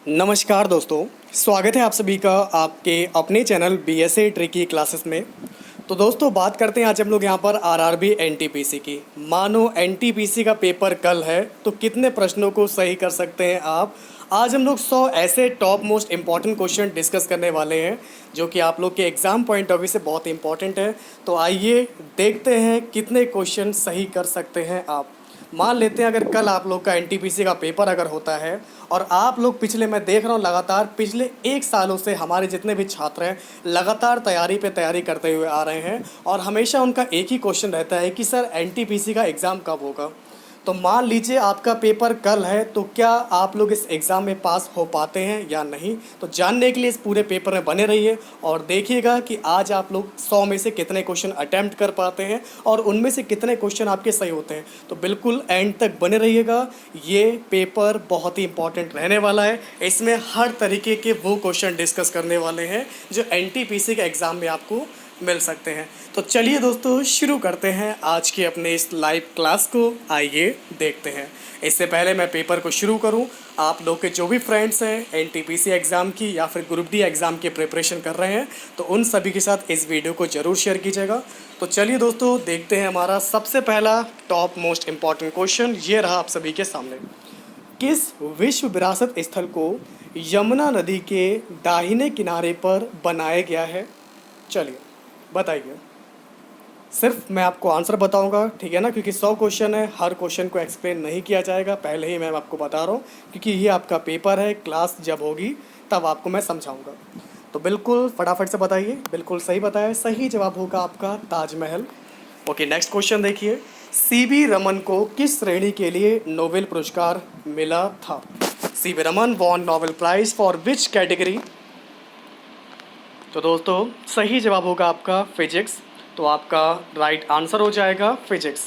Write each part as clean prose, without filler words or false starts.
नमस्कार दोस्तों, स्वागत है आप सभी का आपके अपने चैनल बीएसए ट्रिकी क्लासेस में। तो दोस्तों बात करते हैं आज हम लोग यहाँ पर आरआरबी एनटीपीसी की। मानो एनटीपीसी का पेपर कल है तो कितने प्रश्नों को सही कर सकते हैं आप। आज हम लोग 100 ऐसे top most important question discuss करने वाले हैं जो कि आप लोग के एग्ज़ाम पॉइंट ऑफ व्यू से बहुत इंपॉर्टेंट है। तो आइए देखते हैं कितने क्वेश्चन सही कर सकते हैं आप। मान लेते हैं अगर कल आप लोग का एनटीपीसी का पेपर अगर होता है और आप लोग पिछले, मैं देख रहा हूँ लगातार पिछले 1 सालों से हमारे जितने भी छात्र हैं लगातार तैयारी पे तैयारी करते हुए आ रहे हैं और हमेशा उनका एक ही क्वेश्चन रहता है कि सर एनटीपीसी का एग्ज़ाम कब होगा। तो मान लीजिए आपका पेपर कल है तो क्या आप लोग इस एग्ज़ाम में पास हो पाते हैं या नहीं। तो जानने के लिए इस पूरे पेपर में बने रहिए और देखिएगा कि आज आप लोग 100 में से कितने क्वेश्चन अटैम्प्ट कर पाते हैं और उनमें से कितने क्वेश्चन आपके सही होते हैं। तो बिल्कुल एंड तक बने रहिएगा, ये पेपर बहुत ही इंपॉर्टेंट रहने वाला है। इसमें हर तरीके के वो क्वेश्चन डिस्कस करने वाले हैं जो एनटीपीसी के एग्ज़ाम में आपको मिल सकते हैं। तो चलिए दोस्तों शुरू करते हैं आज के अपने इस लाइव क्लास को। आइए देखते हैं। इससे पहले मैं पेपर को शुरू करूं, आप लोग के जो भी फ्रेंड्स हैं एनटीपीसी एग्ज़ाम की या फिर ग्रुप डी एग्ज़ाम की प्रिपरेशन कर रहे हैं तो उन सभी के साथ इस वीडियो को ज़रूर शेयर कीजिएगा। तो चलिए दोस्तों देखते हैं हमारा सबसे पहला टॉप मोस्ट इम्पॉर्टेंट क्वेश्चन ये रहा आप सभी के सामने। किस विश्व विरासत स्थल को यमुना नदी के दाहिने किनारे पर बनाया गया है? चलिए बताइए। सिर्फ मैं आपको आंसर बताऊंगा, ठीक है ना, क्योंकि 100 क्वेश्चन है, हर क्वेश्चन को एक्सप्लेन नहीं किया जाएगा। पहले ही मैं आपको बता रहा हूँ क्योंकि ये आपका पेपर है, क्लास जब होगी तब आपको मैं समझाऊंगा। तो बिल्कुल फटाफट से बताइए। बिल्कुल सही बताया, सही जवाब होगा आपका ताजमहल। ओके, नेक्स्ट क्वेश्चन देखिए। सीवी रमन को किस श्रेणी के लिए नोबेल पुरस्कार मिला था? CV Raman won Nobel prize for which category? तो दोस्तों सही जवाब होगा आपका फिजिक्स। तो आपका राइट आंसर हो जाएगा फिजिक्स।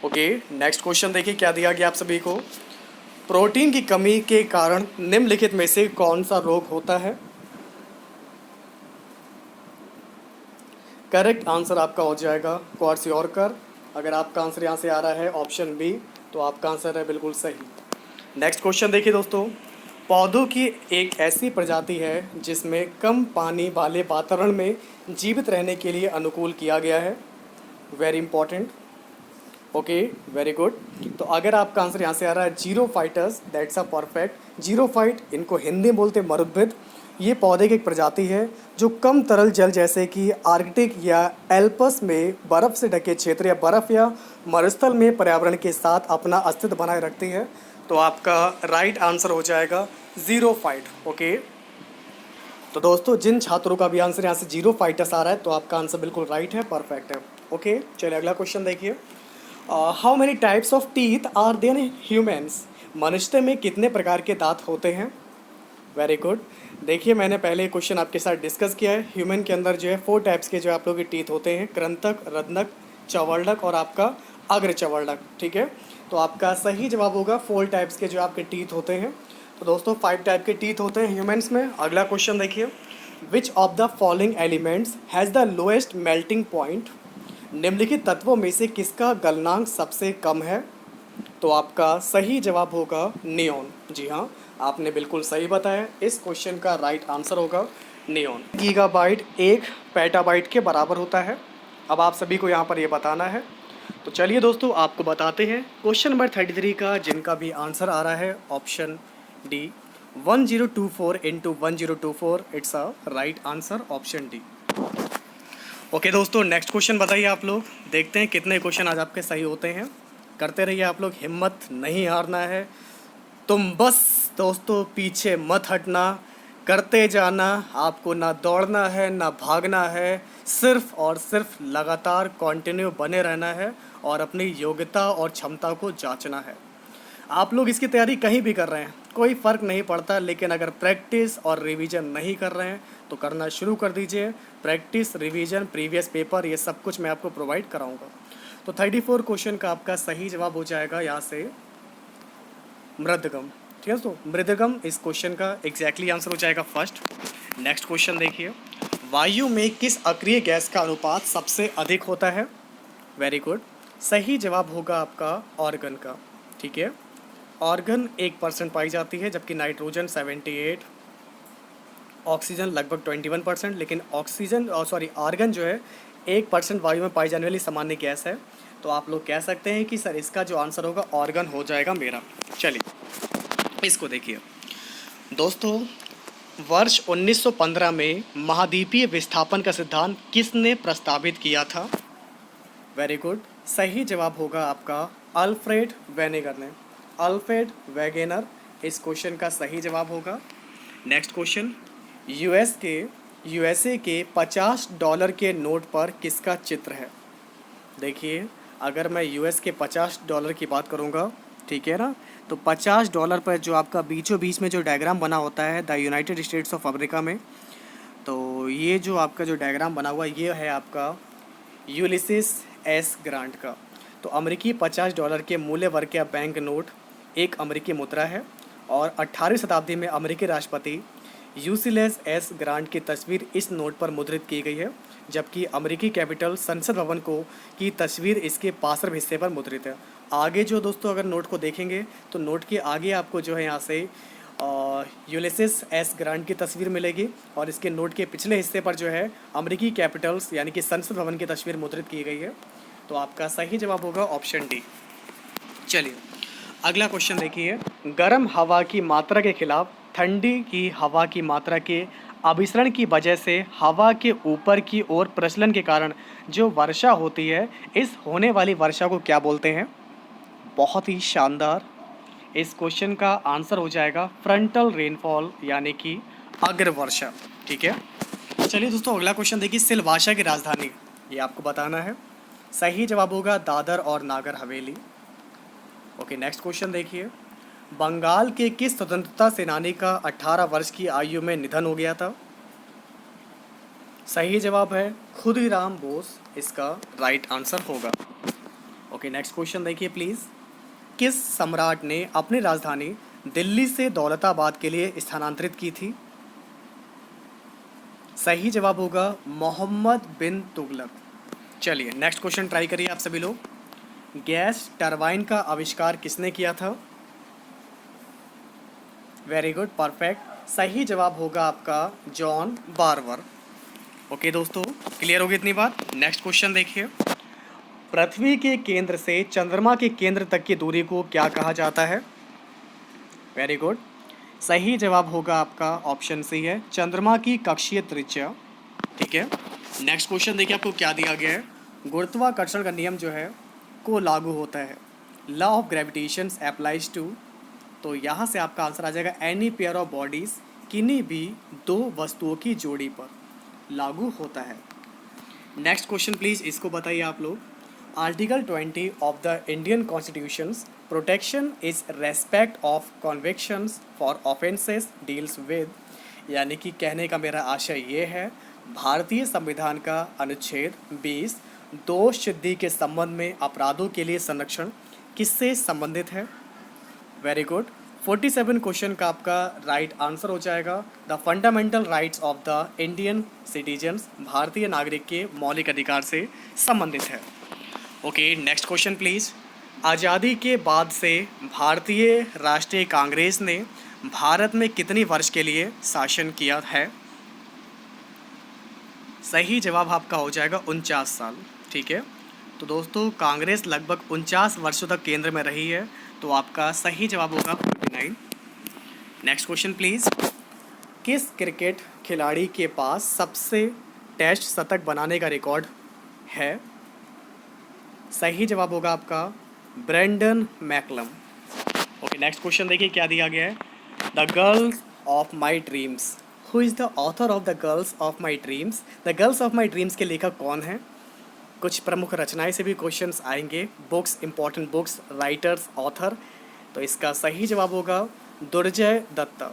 ओके, नेक्स्ट क्वेश्चन देखिए क्या दिया गया आप सभी को। प्रोटीन की कमी के कारण निम्नलिखित में से कौन सा रोग होता है? करेक्ट आंसर आपका हो जाएगा क्वार्सियोरकर। अगर आपका आंसर यहाँ से आ रहा है ऑप्शन बी तो आपका आंसर है बिल्कुल सही। नेक्स्ट क्वेश्चन देखिए दोस्तों। पौधों की एक ऐसी प्रजाति है जिसमें कम पानी वाले वातावरण में जीवित रहने के लिए अनुकूल किया गया है। Very important. Okay, very good. तो अगर आपका आंसर यहाँ से आ रहा है जीरोफाइटस, दैट्स अ परफेक्ट। जीरोफाइट, इनको हिंदी में बोलते हैं मरुद्भिद। ये पौधे की एक प्रजाति है जो कम तरल जल जैसे कि आर्कटिक या एल्पस में बर्फ़ से ढके क्षेत्र या बर्फ़ या मरुस्थल में पर्यावरण के साथ अपना अस्तित्व बनाए रखती है। तो आपका राइट आंसर हो जाएगा जीरोफाइट। ओके, तो दोस्तों जिन छात्रों का भी आंसर यहाँ से जीरोफाइटस आ रहा है तो आपका आंसर बिल्कुल राइट है, परफेक्ट है। ओके, चलिए अगला क्वेश्चन देखिए। How many types of teeth are there in humans? मनुष्य में कितने प्रकार के दांत होते हैं? Very good. देखिए मैंने पहले क्वेश्चन आपके साथ डिस्कस किया है। ह्यूमन के अंदर जो है 4 टाइप्स के जो आप लोग के टीथ होते हैं, कृंतक, रत्नक, चवर्णक और आपका अग्र चवर्णक, ठीक है। तो आपका सही जवाब होगा 4 टाइप्स के जो आपके टीथ होते हैं। तो दोस्तों 5 टाइप के टीथ होते हैं ह्यूमन्स में। अगला क्वेश्चन देखिए। Which of the following elements has the lowest melting point? निम्नलिखित तत्वों में से किसका गलनांक सबसे कम है? तो आपका सही जवाब होगा नियॉन। जी हाँ, आपने बिल्कुल सही बताया। इस क्वेश्चन का राइट आंसर होगा नियॉन। गीगाबाइट 1 पेटाबाइट के बराबर होता है। अब आप सभी को यहाँ पर ये बताना है। तो चलिए दोस्तों आपको बताते हैं क्वेश्चन नंबर 33 का, जिनका भी आंसर आ रहा है option D 1024 into 1024, it's a right answer option D. Okay दोस्तों नेक्स्ट क्वेश्चन बताइए आप लोग। देखते हैं कितने क्वेश्चन आज आपके सही होते हैं। करते रहिए आप लोग, हिम्मत नहीं हारना है। तुम बस दोस्तों पीछे मत हटना, करते जाना। आपको ना दौड़ना है ना भागना है, सिर्फ और सिर्फ लगातार कंटिन्यू बने रहना है और अपनी योग्यता और क्षमता को जांचना है। आप लोग इसकी तैयारी कहीं भी कर रहे हैं कोई फ़र्क नहीं पड़ता, लेकिन अगर प्रैक्टिस और रिवीजन नहीं कर रहे हैं तो करना शुरू कर दीजिए। प्रैक्टिस, रिवीजन, प्रीवियस पेपर, ये सब कुछ मैं आपको प्रोवाइड कराऊंगा। तो 34 क्वेश्चन का आपका सही जवाब हो जाएगा यहाँ से मृदगम। ठीक है, तो मृदगम इस क्वेश्चन का एग्जैक्टली आंसर हो जाएगा फर्स्ट। नेक्स्ट क्वेश्चन देखिए। वायु में किस अक्रिय गैस का अनुपात सबसे अधिक होता है? वेरी गुड, सही जवाब होगा आपका ऑर्गन का। ठीक है, ऑर्गन 1% पाई जाती है, जबकि नाइट्रोजन 78, ऑक्सीजन लगभग 21%, लेकिन ऑक्सीजन आर्गन जो है 1% वायु में पाई जाने वाली सामान्य गैस है। तो आप लोग कह सकते हैं कि सर इसका जो आंसर होगा ऑर्गन हो जाएगा मेरा। चलिए इसको देखिए दोस्तों, वर्ष 1915 में महाद्वीपीय विस्थापन का सिद्धांत किसने प्रस्तावित किया था? वेरी गुड, सही जवाब होगा आपका अल्फ्रेड वेनेगर ने। अल्फ्रेड वेगेनर इस क्वेश्चन का सही जवाब होगा। नेक्स्ट क्वेश्चन, यूएसए के $50 के नोट पर किसका चित्र है? देखिए, अगर मैं यूएस के $50 की बात करूँगा, ठीक है ना, तो $50 पर जो आपका बीचों बीच में जो डायग्राम बना होता है the United states of America में, तो ये जो आपका जो डायग्राम बना हुआ ये है आपका यूलिसिस एस ग्रांट का। तो अमेरिकी $50 के मूल्य वर्ग का बैंक नोट एक अमेरिकी मुद्रा है और 18वीं शताब्दी में अमेरिकी राष्ट्रपति यूलिसिस एस ग्रांट की तस्वीर इस नोट पर मुद्रित की गई है, जबकि अमेरिकी कैपिटल संसद भवन को की तस्वीर इसके पार्श्व हिस्से पर मुद्रित है। आगे जो दोस्तों अगर नोट को देखेंगे तो नोट के आगे आपको जो है यहाँ से यूलिसिस एस ग्रांट की तस्वीर मिलेगी और इसके नोट के पिछले हिस्से पर जो है अमेरिकी कैपिटल्स यानी कि संसद भवन की तस्वीर मुद्रित की गई है। तो आपका सही जवाब होगा ऑप्शन डी। चलिए अगला क्वेश्चन देखिए, गर्म हवा की मात्रा के खिलाफ ठंडी की हवा की मात्रा के अभिसरण की वजह से हवा के ऊपर की ओर प्रचलन के कारण जो वर्षा होती है, इस होने वाली वर्षा को क्या बोलते हैं? बहुत ही शानदार, इस क्वेश्चन का आंसर हो जाएगा फ्रंटल रेनफॉल यानी कि अग्रवर्षा। ठीक है, चलिए दोस्तों अगला क्वेश्चन देखिए, सिलवासा की राजधानी ये आपको बताना है। सही जवाब होगा दादर और Nagar Haveli. Okay, next question देखिए, बंगाल के किस स्वतंत्रता सेनानी का 18 वर्ष की आयु में निधन हो गया था? सही जवाब है खुदीराम बोस, इसका राइट आंसर होगा। ओके, नेक्स्ट क्वेश्चन देखिए प्लीज़, किस सम्राट ने अपनी राजधानी दिल्ली से दौलताबाद के लिए स्थानांतरित की थी? सही जवाब होगा मोहम्मद बिन तुगलक। चलिए नेक्स्ट क्वेश्चन ट्राई करिए आप सभी लोग, गैस टरबाइन का आविष्कार किसने किया था? वेरी गुड, परफेक्ट, सही जवाब होगा आपका जॉन बार्बर। ओके दोस्तों, क्लियर होगी इतनी बात। नेक्स्ट क्वेश्चन देखिए, पृथ्वी के केंद्र से चंद्रमा के केंद्र तक की दूरी को क्या कहा जाता है? वेरी गुड, सही जवाब होगा आपका ऑप्शन सी है चंद्रमा की कक्षीय त्रिज्या। ठीक है, नेक्स्ट क्वेश्चन देखिए आपको क्या दिया गया है, गुरुत्वाकर्षण का नियम जो है को लागू होता है, law of gravitation applies to, तो यहाँ से आपका आंसर आ जाएगा एनी पेयर ऑफ बॉडीज, किन्हीं भी दो वस्तुओं की जोड़ी पर लागू होता है। नेक्स्ट क्वेश्चन प्लीज़ इसको बताइए आप लोग, article 20 of the Indian constitutions protection is respect of convictions for offences deals with, यानी कि कहने का मेरा आशय ये है, भारतीय संविधान का अनुच्छेद 20 दोष सिद्धि के संबंध में अपराधों के लिए संरक्षण किससे संबंधित है? वेरी गुड, 47 क्वेश्चन का आपका राइट आंसर हो जाएगा the fundamental rights of the Indian citizens, भारतीय नागरिक के मौलिक अधिकार से संबंधित है। ओके, नेक्स्ट क्वेश्चन प्लीज़, आज़ादी के बाद से भारतीय राष्ट्रीय कांग्रेस ने भारत में कितनी वर्ष के लिए शासन किया है? सही जवाब आपका हो जाएगा 49 साल। ठीक है, तो दोस्तों कांग्रेस लगभग 49 वर्षों तक केंद्र में रही है, तो आपका सही जवाब होगा 49। नेक्स्ट क्वेश्चन प्लीज़, किस क्रिकेट खिलाड़ी के पास सबसे टेस्ट शतक बनाने का रिकॉर्ड है? सही जवाब होगा आपका Brendon McCullum. Okay, next question देखिए क्या दिया गया है, the girls of my dreams, who is the author of the girls of my dreams, the girls of my dreams के लेखक कौन है? कुछ प्रमुख रचनाएं से भी क्वेश्चंस आएंगे, books, important books, writers, author, तो इसका सही जवाब होगा दुर्जय दत्ता।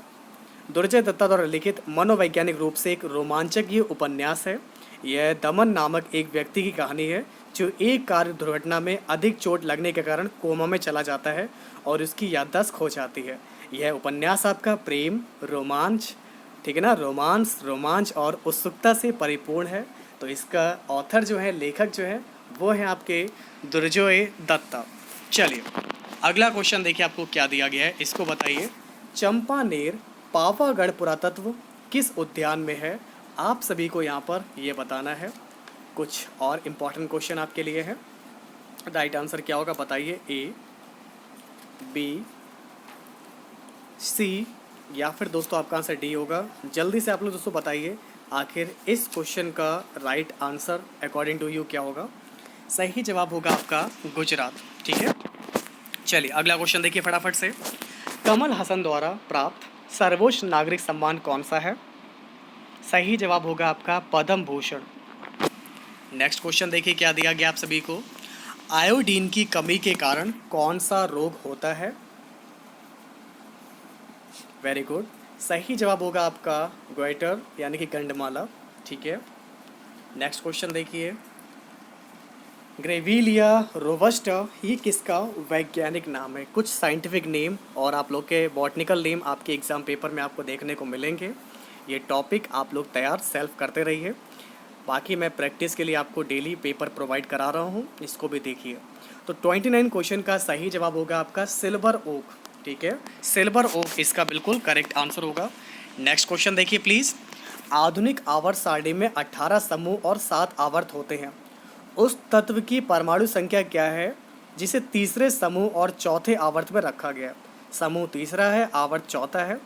दुर्जय दत्ता द्वारा लिखित मनोवैज्ञानिक रूप से एक रोमांचक ये उपन्यास है। यह दमन नामक एक व्यक्ति की कहानी है जो एक कार दुर्घटना में अधिक चोट लगने के कारण कोमा में चला जाता है और उसकी याददाश्त खो जाती है। यह उपन्यास आपका प्रेम, रोमांच, ठीक है ना, रोमांच और उत्सुकता से परिपूर्ण है। तो इसका ऑथर जो है, लेखक जो है, वो है आपके दुर्जय दत्ता। चलिए अगला क्वेश्चन देखिए आपको क्या दिया गया है, इसको बताइए। चंपानेर पावागढ़ पुरातत्व किस उद्यान में है? आप सभी को यहाँ पर ये बताना है। कुछ और इम्पोर्टेंट क्वेश्चन आपके लिए है। राइट आंसर क्या होगा बताइए, ए, बी, सी या फिर दोस्तों आपका आंसर डी होगा। जल्दी से आप लोग दोस्तों बताइए आखिर इस क्वेश्चन का right answer according to you क्या होगा। सही जवाब होगा आपका गुजरात। ठीक है, चलिए अगला क्वेश्चन देखिए फटाफट से। कमल हसन द्वारा प्राप्त सर्वोच्च नागरिक सम्मान कौन सा है? सही जवाब होगा आपका पद्म भूषण। नेक्स्ट क्वेश्चन देखिए क्या दिया गया आप सभी को। आयोडीन की कमी के कारण कौन सा रोग होता है? वेरी गुड, सही जवाब होगा आपका ग्वाइटर यानी कि गंडमाला। ठीक है, नेक्स्ट क्वेश्चन देखिए। ग्रेविलिया रोबस्टा ये किसका वैज्ञानिक नाम है? कुछ साइंटिफिक नेम और आप लोग के बॉटनिकल नेम आपके एग्ज़ाम पेपर में आपको देखने को मिलेंगे। ये टॉपिक आप लोग तैयार सेल्फ करते रहिए। बाकी मैं प्रैक्टिस के लिए आपको डेली पेपर प्रोवाइड करा रहा हूँ, इसको भी देखिए। तो 29 क्वेश्चन का सही जवाब होगा आपका सिल्वर ओक। ठीक है, सिल्वर ओक इसका बिल्कुल करेक्ट आंसर होगा। नेक्स्ट क्वेश्चन देखिए प्लीज़। आधुनिक आवर्त सारणी में 18 समूह और 7 आवर्त होते हैं। उस तत्व की परमाणु संख्या क्या है जिसे तीसरे समूह और चौथे आवर्त में रखा गया? समूह तीसरा है, आवर्त चौथा है।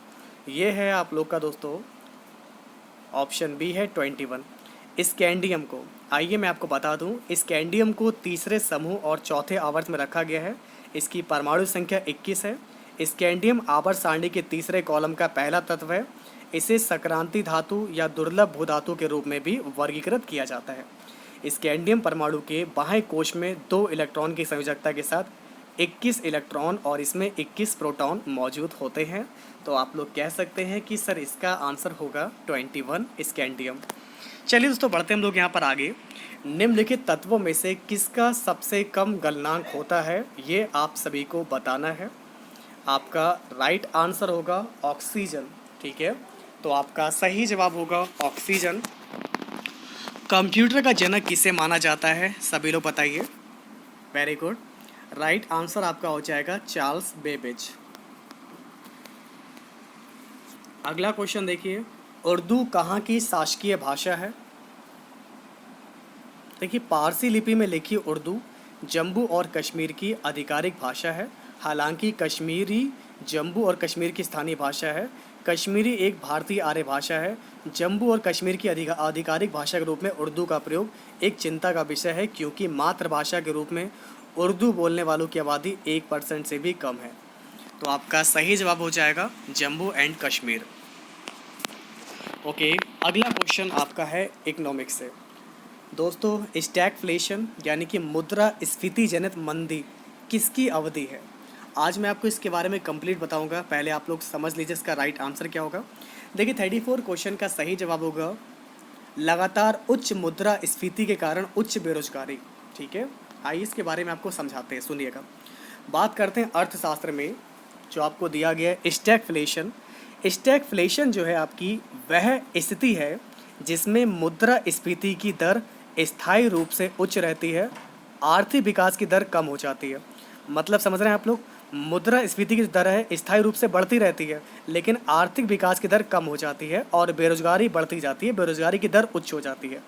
ये है आप लोग का दोस्तों ऑप्शन बी है 21। स्कैंडियम को, आइए मैं आपको बता दूं, स्कैंडियम को तीसरे समूह और चौथे आवर्त में रखा गया है। इसकी परमाणु संख्या 21 है। स्कैंडियम आवर्त सारणी के तीसरे कॉलम का पहला तत्व है। इसे सक्रांति धातु या दुर्लभ भूधातु के रूप में भी वर्गीकृत किया जाता है। स्कैंडियम परमाणु के बाएं कोश में 2 इलेक्ट्रॉन की संयोजकता के साथ 21 इलेक्ट्रॉन और इसमें 21 प्रोटॉन मौजूद होते हैं। तो आप लोग कह सकते हैं कि सर इसका आंसर होगा 21 स्कैंडियम। चलिए दोस्तों बढ़ते हम लोग यहाँ पर आगे। निम्नलिखित तत्वों में से किसका सबसे कम गलनांक होता है, ये आप सभी को बताना है। आपका राइट आंसर होगा ऑक्सीजन। ठीक है, तो आपका सही जवाब होगा ऑक्सीजन। कंप्यूटर का जनक किसे माना जाता है? सभी लोग बताइए। वेरी गुड, राइट आंसर आपका हो जाएगा चार्ल्स बेबेज। अगला क्वेश्चन देखिए। उर्दू कहाँ की शासकीय भाषा है? देखिए पारसी लिपि में लिखी उर्दू जम्मू और कश्मीर की आधिकारिक भाषा है। हालांकि कश्मीरी जम्मू और कश्मीर की स्थानीय भाषा है। कश्मीरी एक भारतीय आर्य भाषा है। जम्मू और कश्मीर की आधिकारिक भाषा के रूप में उर्दू का प्रयोग एक चिंता का विषय है, क्योंकि मातृभाषा के रूप में उर्दू बोलने वालों की आबादी 1% से भी कम है। तो आपका सही जवाब हो जाएगा जम्मू एंड कश्मीर। ओके, अगला क्वेश्चन आपका है इकोनॉमिक्स से। दोस्तों स्टैगफ्लेशन यानी कि मुद्रा स्फीति जनित मंदी किसकी अवधि है? आज मैं आपको इसके बारे में कंप्लीट बताऊंगा, पहले आप लोग समझ लीजिए इसका राइट आंसर क्या होगा। देखिए 34 क्वेश्चन का सही जवाब होगा लगातार उच्च मुद्रा स्फीति के कारण उच्च बेरोजगारी। ठीक है, आइए इसके बारे में आपको समझाते हैं, सुनिएगा। बात करते हैं अर्थशास्त्र में जो आपको दिया गया है स्टैगफ्लेशन। स्टैगफ्लेशन जो है आपकी वह स्थिति है जिसमें मुद्रा स्फीति की दर स्थायी रूप से उच्च रहती है, आर्थिक विकास की दर कम हो जाती है। मतलब समझ रहे हैं आप लोग, मुद्रा स्फीति की दर है स्थायी रूप से बढ़ती रहती है, लेकिन आर्थिक विकास की दर कम हो जाती है और बेरोजगारी बढ़ती जाती है, बेरोजगारी की दर उच्च हो जाती है।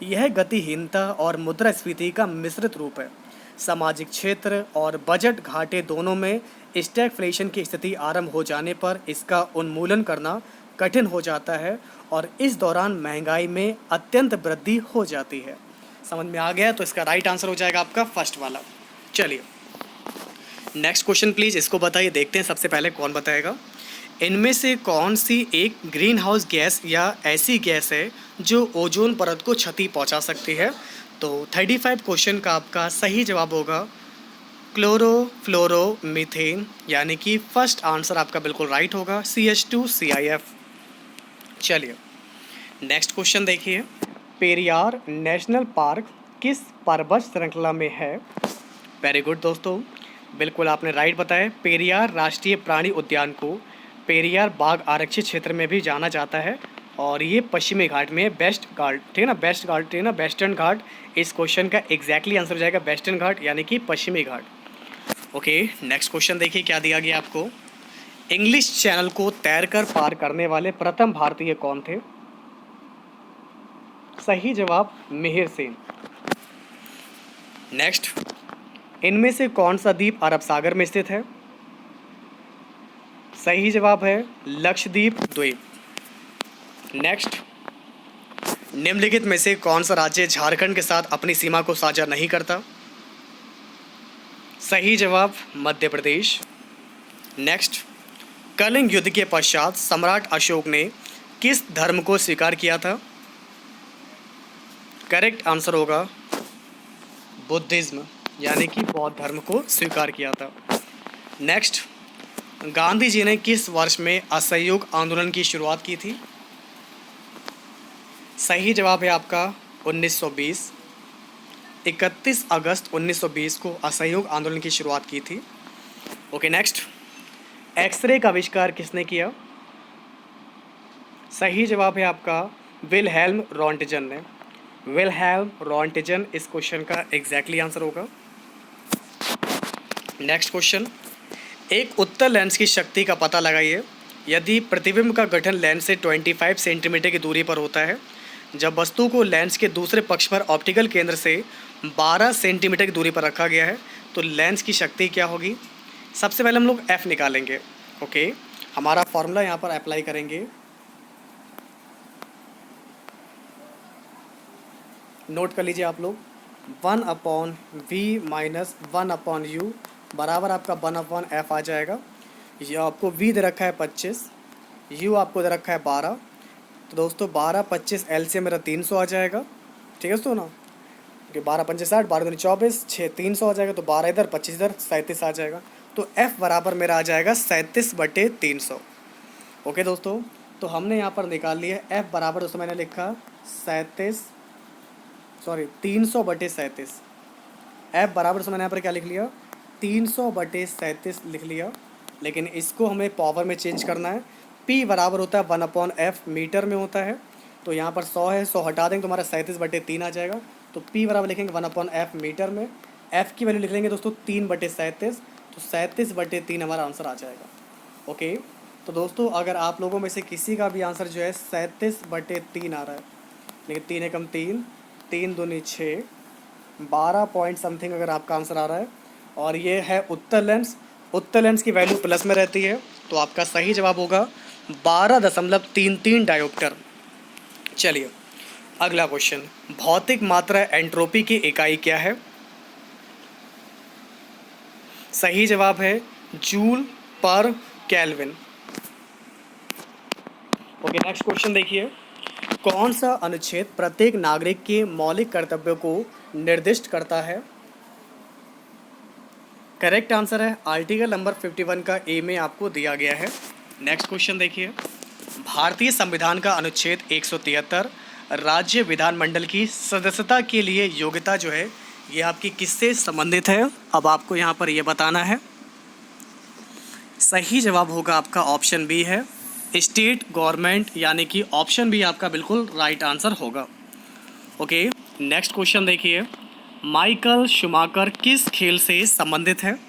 यह गतिहीनता और मुद्रास्फीति का मिश्रित रूप है। सामाजिक क्षेत्र और बजट घाटे दोनों में स्टैगफ्लेशन की स्थिति आरंभ हो जाने पर इसका उन्मूलन करना कठिन हो जाता है और इस दौरान महंगाई में अत्यंत वृद्धि हो जाती है। समझ में आ गया? तो इसका राइट आंसर हो जाएगा आपका फर्स्ट वाला। चलिए नेक्स्ट क्वेश्चन प्लीज़, इसको बताइए। देखते हैं सबसे पहले कौन बताएगा। इनमें से कौन सी एक ग्रीन हाउस गैस या ऐसी गैस है जो ओजोन परत को क्षति पहुंचा सकती है? तो 35 क्वेश्चन का आपका सही जवाब होगा क्लोरोफ्लोरोमीथेन, यानी कि फर्स्ट आंसर आपका बिल्कुल राइट होगा CH2CIF। चलिए नेक्स्ट क्वेश्चन देखिए। पेरियार नेशनल पार्क किस पर्वत श्रृंखला में है? वेरी गुड दोस्तों, बिल्कुल आपने राइट बताया। पेरियार राष्ट्रीय प्राणी उद्यान को पेरियार बाघ आरक्षित क्षेत्र में भी जाना जाता है और ये पश्चिमी घाट में बेस्ट घाट, ठीक है ना, बेस्ट घाट, ठीक है ना, वेस्टर्न घाट। इस क्वेश्चन का एग्जैक्टली आंसर हो जाएगा वेस्टर्न घाट, यानी कि पश्चिमी घाट। ओके, नेक्स्ट क्वेश्चन देखिए क्या दिया गया आपको। इंग्लिश चैनल को तैरकर पार करने वाले प्रथम भारतीय कौन थे? सही जवाब मिहिर सेन। नेक्स्ट, इनमें से कौन सा द्वीप अरब सागर में स्थित है? सही जवाब है लक्षद्वीप द्वीप। नेक्स्ट, निम्नलिखित में से कौन सा राज्य झारखंड के साथ अपनी सीमा को साझा नहीं करता? सही जवाब मध्य प्रदेश। नेक्स्ट, कलिंग युद्ध के पश्चात सम्राट अशोक ने किस धर्म को स्वीकार किया था? करेक्ट आंसर होगा बुद्धिज्म, यानी कि बौद्ध धर्म को स्वीकार किया था। नेक्स्ट, गांधी जी ने किस वर्ष में असहयोग आंदोलन की शुरुआत की थी? सही जवाब है आपका 1920। 31 अगस्त 1920 को असहयोग आंदोलन की शुरुआत की थी। ओके, नेक्स्ट, एक्सरे का आविष्कार किसने किया? सही जवाब है आपका विलहेल्म रॉन्टजन ने। विलहेल्म रॉन्टजन इस क्वेश्चन का एग्जैक्टली आंसर होगा। नेक्स्ट क्वेश्चन, एक उत्तल लेंस की शक्ति का पता लगाइए यदि प्रतिबिंब का गठन लेंस से 25 सेंटीमीटर की दूरी पर होता है, जब वस्तु को लेंस के दूसरे पक्ष पर ऑप्टिकल केंद्र से 12 सेंटीमीटर की दूरी पर रखा गया है, तो लेंस की शक्ति क्या होगी? सबसे पहले हम लोग F निकालेंगे। ओके, हमारा फॉर्मूला यहाँ पर अप्लाई करेंगे। नोट कर लीजिए आप लोग, 1/v माइनस 1/u बराबर आपका 1/f आ जाएगा। ये आपको v दे रखा है 25, u आपको दे रखा है 12, तो दोस्तों 12 25 एलसीएम मेरा 300 आ जाएगा। ठीक है दोस्तों ना, कि 12 पंचे 60, 12 दूनी 24, 6 300 आ जाएगा, तो 12 इधर 25 इधर 37 आ जाएगा। तो f बराबर मेरा आ जाएगा 37/300। ओके दोस्तों, तो हमने यहाँ पर निकाल लिया f बराबर, दोस्तों मैंने लिखा 300/37। f बराबर, दोस्तों मैंने यहाँ पर क्या लिख लिया 300/37 लिख लिया, लेकिन इसको हमें पावर में चेंज करना है। p बराबर होता है 1/f, मीटर में होता है, तो यहाँ पर 100 है, 100 हटा देंगे तो हमारा 37/3 आ जाएगा। तो p बराबर लिखेंगे 1/f मीटर में, f की वैल्यू लिख लेंगे दोस्तों 3/37, तो 37/3 हमारा आंसर आ जाएगा। ओके, तो दोस्तों अगर आप लोगों में से किसी का भी आंसर जो है 37/3 आ रहा है, लेकिन 3 एकम 3, 3 दूनी 6, 12 पॉइंट समथिंग अगर आपका आंसर आ रहा है, और ये है उत्तर लेंस, उत्तर लेंस की वैल्यू प्लस में रहती है, तो आपका सही जवाब होगा 12.33 डायोप्टर। चलिए अगला क्वेश्चन, भौतिक मात्रा एंट्रोपी की इकाई क्या है? सही जवाब है जूल पर केल्विन। ओके, नेक्स्ट क्वेश्चन देखिए, कौन सा अनुच्छेद प्रत्येक नागरिक के मौलिक कर्तव्यों को निर्दिष्ट करता है? करेक्ट आंसर है आर्टिकल नंबर 51 का ए में आपको दिया गया है। नेक्स्ट क्वेश्चन देखिए, भारतीय संविधान का अनुच्छेद 173 राज्य विधानमंडल की सदस्यता के लिए योग्यता जो है ये आपकी किससे संबंधित है? अब आपको यहाँ पर ये बताना है। सही जवाब होगा आपका ऑप्शन बी है स्टेट गवर्नमेंट, यानी कि ऑप्शन बी आपका बिल्कुल राइट आंसर होगा। ओके, नेक्स्ट क्वेश्चन देखिए, माइकल शूमाकर किस खेल से संबंधित है?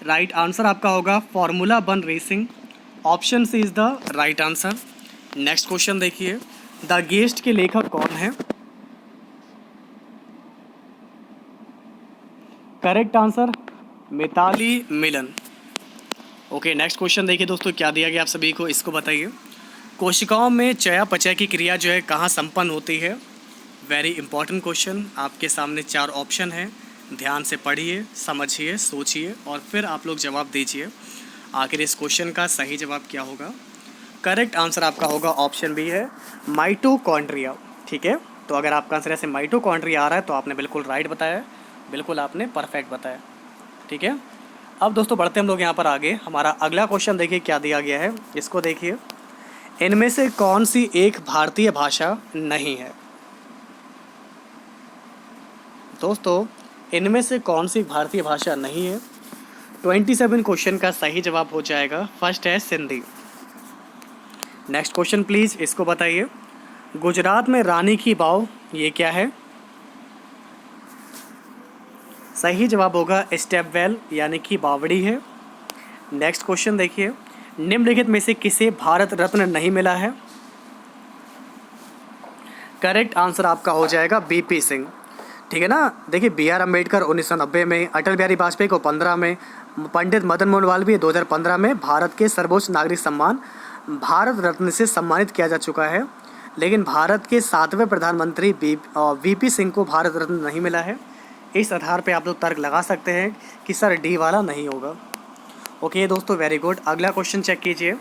राइट आंसर आपका होगा formula 1 racing, option C is the right answer. Next question देखिए, द गेस्ट के लेखक कौन है? Correct answer Mitali Milan. Okay, next question देखिए दोस्तों, क्या दिया गया आप सभी को, इसको बताइए। कोशिकाओं में चयापचय की क्रिया जो है कहाँ संपन्न होती है? वेरी इंपॉर्टेंट क्वेश्चन, आपके सामने 4 ऑप्शन हैं, ध्यान से पढ़िए, समझिए, सोचिए और फिर आप लोग जवाब दीजिए। आखिर इस क्वेश्चन का सही जवाब क्या होगा? करेक्ट आंसर आपका होगा ऑप्शन बी है माइटोकॉन्ड्रिया। ठीक है, तो अगर आपका आंसर ऐसे माइटोकॉन्ड्रिया आ रहा है तो आपने बिल्कुल राइट बताया, बिल्कुल आपने परफेक्ट बताया। ठीक है, अब दोस्तों बढ़ते हम लोग यहाँ पर आगे। हमारा अगला क्वेश्चन देखिए क्या दिया गया है, इसको देखिए, इनमें से कौन सी एक भारतीय भाषा नहीं है? दोस्तों इनमें से कौन सी भारतीय भाषा नहीं है? 27 क्वेश्चन का सही जवाब हो जाएगा फर्स्ट है सिंधी। नेक्स्ट क्वेश्चन प्लीज़ इसको बताइए, गुजरात में रानी की वाव ये क्या है? सही जवाब होगा स्टेप वेल यानी कि बावड़ी है। नेक्स्ट क्वेश्चन देखिए, निम्नलिखित में से किसे भारत रत्न नहीं मिला है? करेक्ट आंसर आपका हो जाएगा बीपी सिंह। ठीक है ना। देखिए बी आर अम्बेडकर 1990 में, अटल बिहारी वाजपेयी को 15 में, पंडित मदन मोहन मालवीय 2015 में भारत के सर्वोच्च नागरिक सम्मान भारत रत्न से सम्मानित किया जा चुका है। लेकिन भारत के 7वें प्रधानमंत्री वीपी सिंह को भारत रत्न नहीं मिला है। इस आधार पे आप लोग तर्क लगा सकते हैं कि सर डी वाला नहीं होगा। ओके दोस्तों, वेरी गुड। अगला क्वेश्चन चेक कीजिए,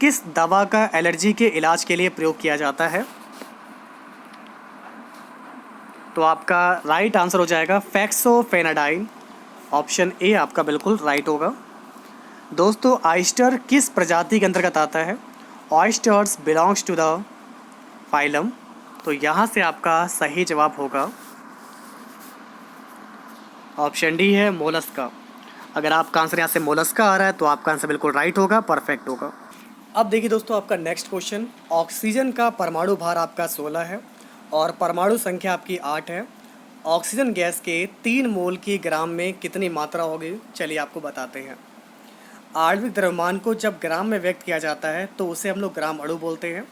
किस दवा का एलर्जी के इलाज के लिए प्रयोग किया जाता है? तो आपका राइट आंसर हो जाएगा फेक्सोफेनाडाइन। ऑप्शन ए आपका बिल्कुल राइट होगा। दोस्तों, ऑयस्टर किस प्रजाति के अंतर्गत आता है? Oysters belongs to the phylum. तो यहाँ से आपका सही जवाब होगा ऑप्शन डी है मोलस्का। अगर आपका आंसर यहाँ से मोलस्का आ रहा है तो आपका आंसर बिल्कुल राइट होगा, परफेक्ट होगा। अब देखिए दोस्तों, आपका नेक्स्ट क्वेश्चन, ऑक्सीजन का परमाणु भार आपका 16 है और परमाणु संख्या आपकी 8 है। ऑक्सीजन गैस के 3 मोल की ग्राम में कितनी मात्रा होगी? चलिए आपको बताते हैं। आणविक द्रव्यमान को जब ग्राम में व्यक्त किया जाता है तो उसे हम लोग ग्राम अणु बोलते हैं।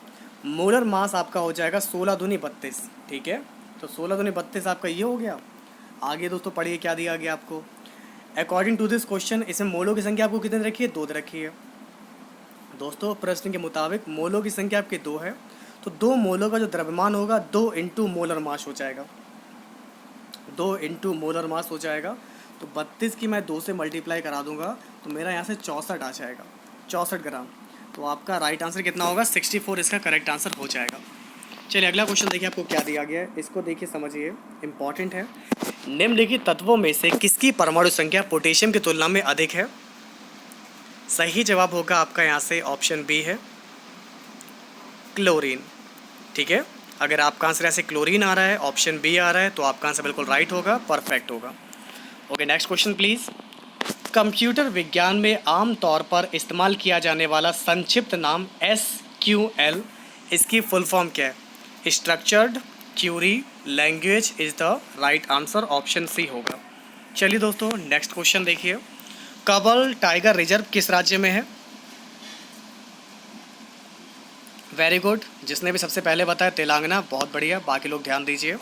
मोलर मास आपका हो जाएगा 16 दूनी 32। ठीक है, तो 16 दूनी 32 आपका ये हो गया। आगे दोस्तों पढ़िए क्या दिया गया आपको। अकॉर्डिंग टू दिस क्वेश्चन, इसमें मोलों की संख्या आपको कितनी रखी है? 2 रखी है। दोस्तों प्रश्न के मुताबिक मोलों की संख्या आपके 2 है, तो 2 मोलों का जो द्रव्यमान होगा 2 इंटू मोलर मास हो जाएगा। 2 इंटू मोलर मास हो जाएगा। तो 32 की मैं 2 से मल्टीप्लाई करा दूंगा तो मेरा यहाँ से 64 आ जाएगा, 64 ग्राम। तो आपका राइट आंसर कितना होगा? 64 इसका करेक्ट आंसर हो जाएगा। चलिए अगला क्वेश्चन देखिए आपको क्या दिया गया है, इसको देखिए समझिए, इंपॉर्टेंट है। निम्नलिखित तत्वों में से किसकी परमाणु संख्या पोटेशियम की तुलना में अधिक है? सही जवाब होगा आपका यहाँ से ऑप्शन बी है क्लोरीन। ठीक है, अगर आपका आंसर ऐसे क्लोरीन आ रहा है, ऑप्शन बी आ रहा है, तो आपका आंसर बिल्कुल राइट होगा, परफेक्ट होगा। Okay next question please. Computer विज्ञान में आम तौर पर इस्तेमाल किया जाने वाला संक्षिप्त नाम SQL, इसकी फुल फॉर्म क्या है? Structured query language is the right answer, option C होगा। चलिए दोस्तों नेक्स्ट क्वेश्चन देखिए, कबल टाइगर रिजर्व किस राज्य में है? वेरी गुड, जिसने भी सबसे पहले बताया तेलंगाना, बहुत बढ़िया। बाकी लोग ध्यान दीजिए।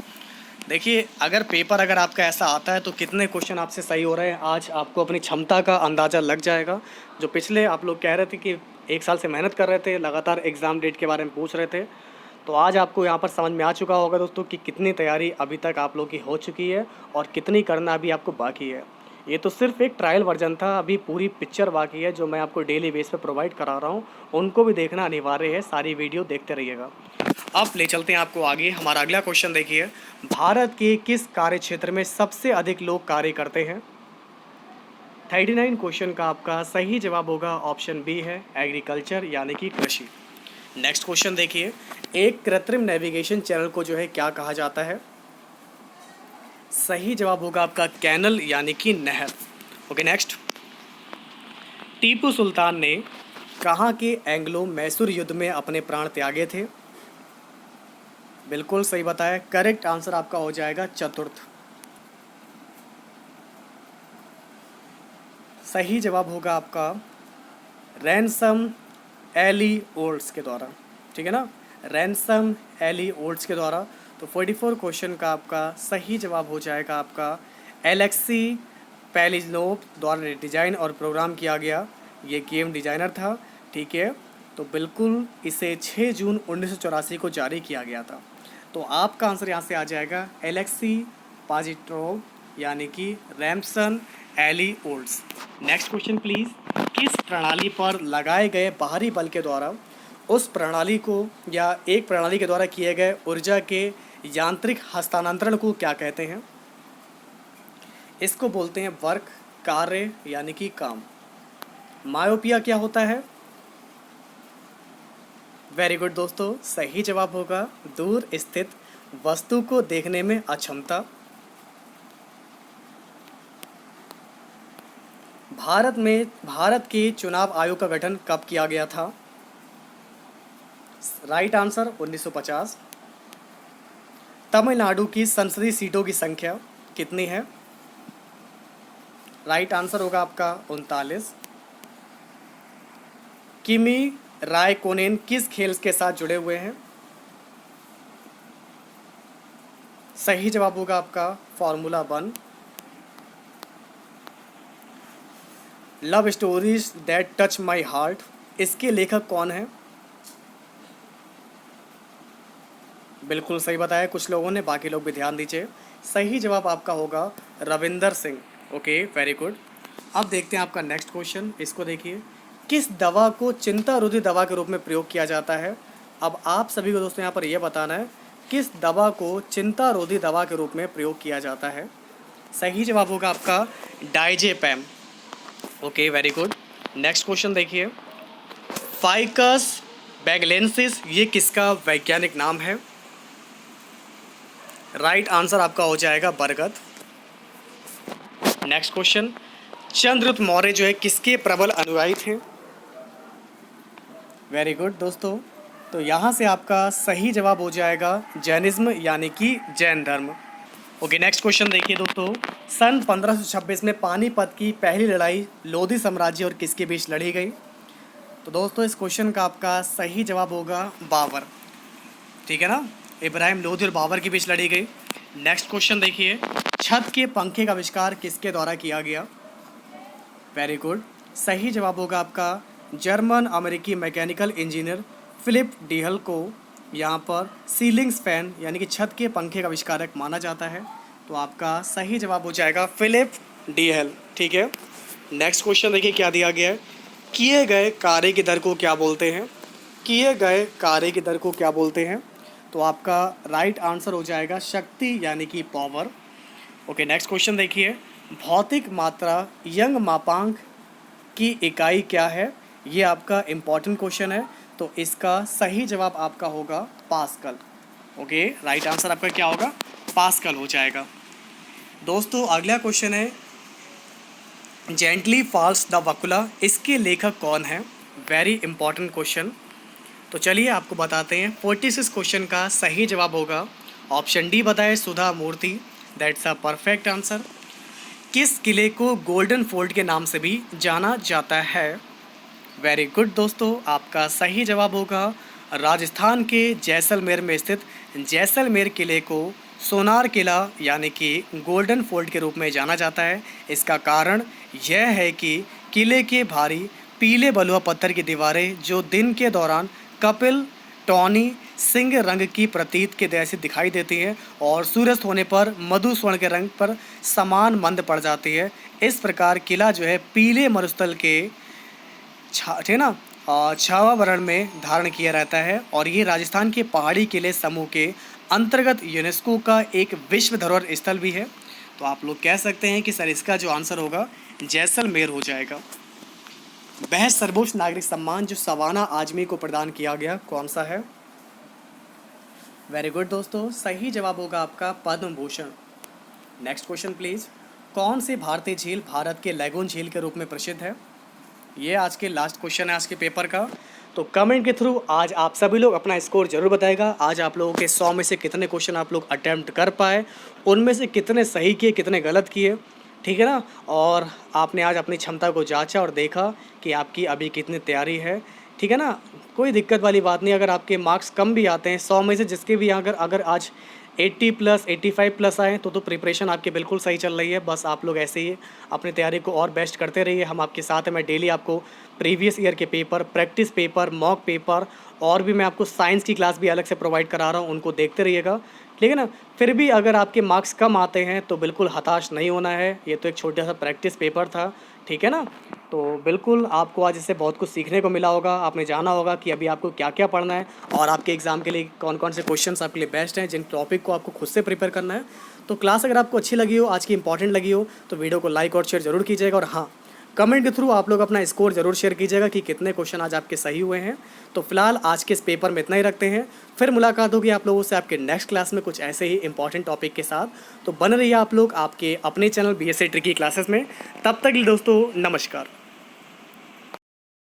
देखिए अगर आपका ऐसा आता है तो कितने क्वेश्चन आपसे सही हो रहे हैं, आज आपको अपनी क्षमता का अंदाज़ा लग जाएगा। जो पिछले आप लोग कह रहे थे कि 1 साल से मेहनत कर रहे थे, लगातार एग्ज़ाम डेट के बारे में पूछ रहे थे, तो आज आपको यहाँ पर समझ में आ चुका होगा दोस्तों कि कितनी तैयारी अभी तक आप लोग की हो चुकी है और कितनी करना अभी आपको बाकी है। ये तो सिर्फ एक ट्रायल वर्जन था, अभी पूरी पिक्चर बाकी है जो मैं आपको डेली बेस पे प्रोवाइड करा रहा हूँ, उनको भी देखना अनिवार्य है। सारी वीडियो देखते रहिएगा। अब ले चलते हैं आपको आगे। हमारा अगला क्वेश्चन देखिए, भारत के किस कार्य क्षेत्र में सबसे अधिक लोग कार्य करते हैं? 39 क्वेश्चन का आपका सही जवाब होगा ऑप्शन बी है एग्रीकल्चर यानी कि कृषि। नेक्स्ट क्वेश्चन देखिए, एक कृत्रिम नेविगेशन चैनल को जो है क्या कहा जाता है? सही जवाब होगा आपका कैनल यानी कि नहर। ओके नेक्स्ट, टीपू सुल्तान ने कहाँ के एंग्लो मैसूर युद्ध में अपने प्राण त्यागे थे? बिल्कुल सही बताया, करेक्ट आंसर आपका हो जाएगा चतुर्थ। सही जवाब होगा आपका रैनसम एली ओल्ड्स के द्वारा। ठीक है ना, रैनसम एली ओल्ड्स के द्वारा। तो 44 क्वेश्चन का आपका सही जवाब हो जाएगा आपका एलेक्सी पैलिजनोव द्वारा डिज़ाइन और प्रोग्राम किया गया ये गेम डिज़ाइनर था। ठीक है, तो बिल्कुल इसे 6 जून 1984 को जारी किया गया था। तो आपका आंसर यहाँ से आ जाएगा एलेक्सी पाजिट्रोव यानी कि Ransom Eli Olds. Next question please, किस प्रणाली पर लगाए गए बाहरी बल के द्वारा उस प्रणाली को या एक प्रणाली के द्वारा किए गए ऊर्जा के यांत्रिक हस्तांतरण को क्या कहते हैं? इसको बोलते हैं वर्क, कार्य यानी कि काम। मायोपिया क्या होता है? वेरी गुड दोस्तों, सही जवाब होगा दूर स्थित वस्तु को देखने में अक्षमता। भारत के चुनाव आयोग का गठन कब किया गया था? Right answer 1950। तमिलनाडु की संसदीय सीटों की संख्या कितनी है? राइट आंसर होगा आपका 39। किमी रायकोनेन किस खेल के साथ जुड़े हुए हैं? सही जवाब होगा आपका formula 1। Love stories that touch my heart, इसके लेखक कौन है? बिल्कुल सही बताया कुछ लोगों ने, बाकी लोग भी ध्यान दीजिए। सही जवाब आपका होगा Ravinder Singh. Okay, very good. अब देखते हैं आपका नेक्स्ट क्वेश्चन, इसको देखिए। किस दवा को चिंता रोधी दवा के रूप में प्रयोग किया जाता है? अब आप सभी को दोस्तों यहाँ पर यह बताना है किस दवा को चिंता रोधी दवा के रूप में प्रयोग किया जाता है। सही जवाब होगा आपका डाइजेपैम। Okay, very good. Next question देखिए। फाइकस बैगलेंसिस ये किसका वैज्ञानिक नाम है? राइट आंसर आपका हो जाएगा बरगद। Next question. चंद्रगुप्त मौर्य जो है किसके प्रबल अनुयायी थे? वेरी गुड दोस्तों, तो यहाँ से आपका सही जवाब हो जाएगा जैनिज्म यानी कि जैन धर्म। ओके, नेक्स्ट क्वेश्चन देखिए दोस्तों। सन 1526 में पानीपत की पहली लड़ाई लोधी साम्राज्य और किसके बीच लड़ी गई? तो दोस्तों इस क्वेश्चन का आपका सही जवाब होगा बाबर। ठीक है ना, इब्राहिम लोधी और बाबर के बीच लड़ी गई। नेक्स्ट क्वेश्चन देखिए। छत के पंखे का आविष्कार किसके द्वारा किया गया? Very good. सही जवाब होगा आपका जर्मन अमेरिकी मैकेनिकल इंजीनियर फिलिप डीहल को यहाँ पर सीलिंग्स फैन यानी कि छत के पंखे का आविष्कारक माना जाता है। तो आपका सही जवाब हो जाएगा फिलिप डीहल। ठीक है। नेक्स्ट क्वेश्चन देखिए क्या दिया गया है। किए गए कार्य की दर को क्या बोलते हैं? किए गए कार्य की दर को क्या बोलते हैं? तो आपका राइट आंसर हो जाएगा शक्ति यानी कि पावर। ओके, नेक्स्ट क्वेश्चन देखिए। भौतिक मात्रा यंग मापांक की इकाई क्या है? ये आपका इम्पॉर्टेंट क्वेश्चन है, तो इसका सही जवाब आपका होगा पास्कल। ओके, राइट आंसर आपका क्या होगा? पास्कल हो जाएगा। दोस्तों अगला क्वेश्चन है जेंटली फॉल्स द वकुला, इसके लेखक कौन है? Very important question. तो चलिए आपको बताते हैं। 46 क्वेश्चन का सही जवाब होगा ऑप्शन डी बताए Sudha Murthy. That's a perfect answer. किस किले को गोल्डन फोर्ट के नाम से भी जाना जाता है? वेरी गुड दोस्तों, आपका सही जवाब होगा राजस्थान के जैसलमेर में स्थित जैसलमेर किले को सोनार किला यानी कि गोल्डन फोर्ट के रूप में जाना जाता है। इसका कारण यह है कि किले के भारी पीले बलुआ पत्थर की दीवारें जो दिन के दौरान कपिल टॉनी सिंह रंग की प्रतीत के जैसे दिखाई देती हैं और सूर्यास्त होने पर मधु स्वर्ण के रंग पर समान मंद पड़ जाती है। इस प्रकार किला जो है पीले मरुस्थल के ठीक है ना छायावरण में धारण किया रहता है और ये राजस्थान के पहाड़ी किले समूह के अंतर्गत यूनेस्को का एक विश्व धरोहर स्थल भी है। तो आप लोग कह सकते हैं कि सर इसका जो आंसर होगा जैसलमेर हो जाएगा। वह सर्वोच्च नागरिक सम्मान जो सवाना आजमी को प्रदान किया गया कौन सा है? वेरी गुड दोस्तों, सही जवाब होगा आपका Padma Bhushan. Next question please. कौन सी भारतीय झील भारत के लैगून झील के रूप में प्रसिद्ध है? ये आज के लास्ट क्वेश्चन है आज के पेपर का। तो कमेंट के थ्रू आज आप सभी लोग अपना स्कोर जरूर बताएगा। आज आप लोगों के 100 में से कितने क्वेश्चन आप लोग अटैम्प्ट कर पाए, उनमें से कितने सही किए कितने गलत किए, ठीक है ना। और आपने आज अपनी क्षमता को जांचा और देखा कि आपकी अभी कितनी तैयारी है, ठीक है ना। कोई दिक्कत वाली बात नहीं। अगर आपके मार्क्स कम भी आते हैं 100 में से जिसके भी अगर आज 80 प्लस 85 प्लस आए तो प्रिपरेशन आपकी बिल्कुल सही चल रही है। बस आप लोग ऐसे ही अपनी तैयारी को और बेस्ट करते रहिए। हम आपके साथ हैं। मैं डेली आपको प्रीवियस ईयर के paper, practice paper, mock paper और भी मैं आपको साइंस की क्लास भी अलग से प्रोवाइड करा रहा हूँ, उनको देखते रहिएगा, ठीक है ना। फिर भी अगर आपके मार्क्स कम आते हैं तो बिल्कुल हताश नहीं होना है। ये तो एक छोटा सा प्रैक्टिस पेपर था, ठीक है ना। तो बिल्कुल आपको आज इससे बहुत कुछ सीखने को मिला होगा। आपने जाना होगा कि अभी आपको क्या क्या पढ़ना है और आपके एग्ज़ाम के लिए कौन कौन से क्वेश्चंस आपके लिए बेस्ट हैं, जिन टॉपिक को आपको खुद से प्रिपेयर करना है। तो क्लास अगर आपको अच्छी लगी हो, आज की इंपॉर्टेंट लगी हो, तो वीडियो को लाइक और शेयर जरूर कीजिएगा। और हाँ, कमेंट के थ्रू आप लोग अपना स्कोर जरूर शेयर कीजिएगा कि कितने क्वेश्चन आज आपके सही हुए हैं। तो फिलहाल आज के इस पेपर में इतना ही रखते हैं। फिर मुलाकात होगी आप लोगों से आपके नेक्स्ट क्लास में कुछ ऐसे ही इंपॉर्टेंट टॉपिक के साथ। तो बने रहिए आप लोग आपके अपने चैनल BSA ट्रिकी क्लासेस में। तब तक दोस्तों नमस्कार।